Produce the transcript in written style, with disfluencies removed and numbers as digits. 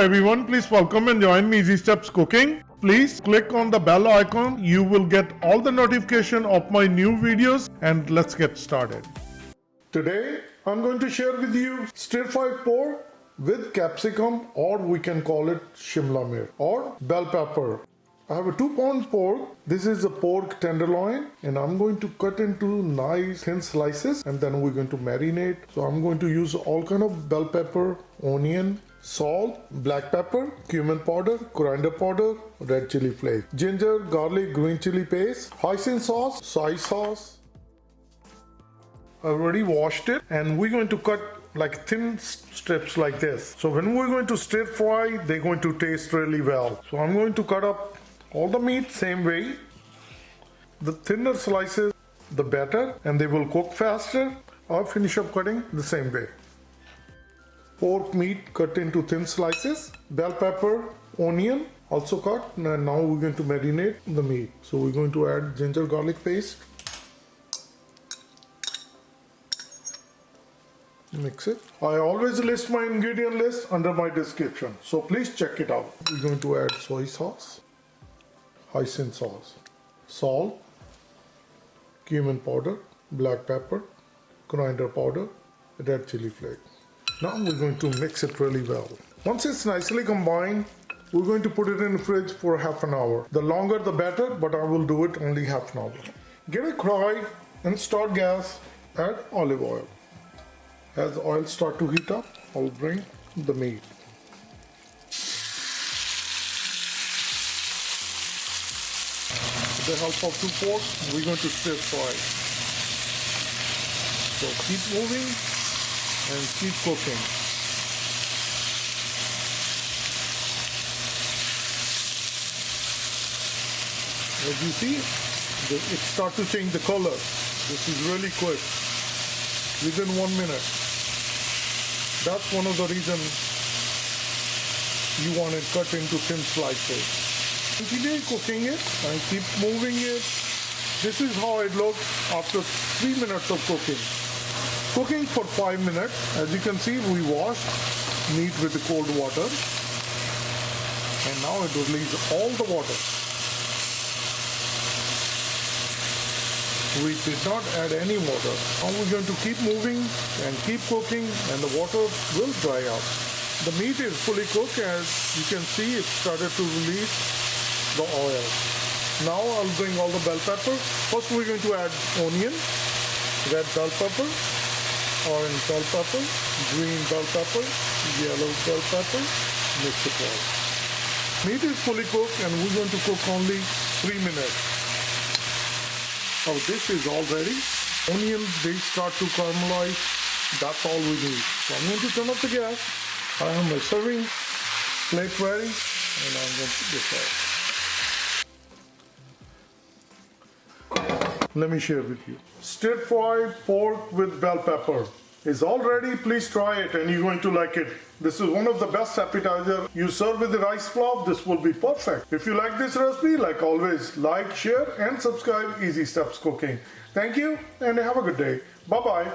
everyone, please welcome and join me Easy Steps Cooking. Please click on the bell icon. You will get all the notification of my new videos, and let's get started. Today I'm going to share with you stir-fried pork with capsicum, or we can call it Simla Mirch or bell pepper. I have a 2-pound pork. This is a pork tenderloin, and I'm going to cut into nice thin slices, and then we're going to marinate. So I'm going to use all kind of bell pepper, onion, salt, black pepper, cumin powder, coriander powder, red chili flakes, ginger, garlic, green chili paste, hoisin sauce, soy sauce. I've already washed it, and we're going to cut like thin strips like this. So when we're going to stir fry, they're going to taste really well. So I'm going to cut up all the meat same way. The thinner slices, the better, and they will cook faster. I'll finish up cutting the same way. Pork meat cut into thin slices, bell pepper, onion also cut, and now we're going to marinate the meat. So we're going to add ginger garlic paste, mix it. I always list my ingredient list under my description, so please check it out. We're going to add soy sauce, hoisin sauce, salt, cumin powder, black pepper, coriander powder, red chili flake. Now we're going to mix it really well. Once it's nicely combined, we're going to put it in the fridge for half an hour. The longer the better, but I will do it only half an hour. Get a knife and start gas, add olive oil. As the oil start to heat up, I'll bring the meat. With the help of 2 forks, we're going to stir fry. So keep moving and keep cooking. As you see, it starts to change the color. This is really quick, within 1 minute. That's one of the reasons you want it cut into thin slices. Continue cooking it and keep moving it. This is how it looks after 3 minutes of cooking. Cooking for 5 minutes. As you can see, we washed meat with the cold water, and now it releases all the water. We did not add any water. Now we're going to keep moving and keep cooking, and the water will dry out. The meat is fully cooked. As you can see, it started to release the oil. Now I'll bring all the bell pepper. First we're going to add onion, red bell pepper, orange bell pepper, green bell pepper, yellow bell pepper, mix it all. Meat is fully cooked, and we're going to cook only 3 minutes. Our dish is all ready. Onions, they start to caramelize. That's all we need. So I'm going to turn up the gas. I have my serving plate ready, and I'm going to put this out. Let me share with you. Stir-fried pork with bell pepper is all ready. Please try it, and you're going to like it. This is one of the best appetizers. You serve with the rice flour, this will be perfect. If you like this recipe, like always, like, share, and subscribe Easy Steps Cooking. Thank you, and have a good day. Bye-bye.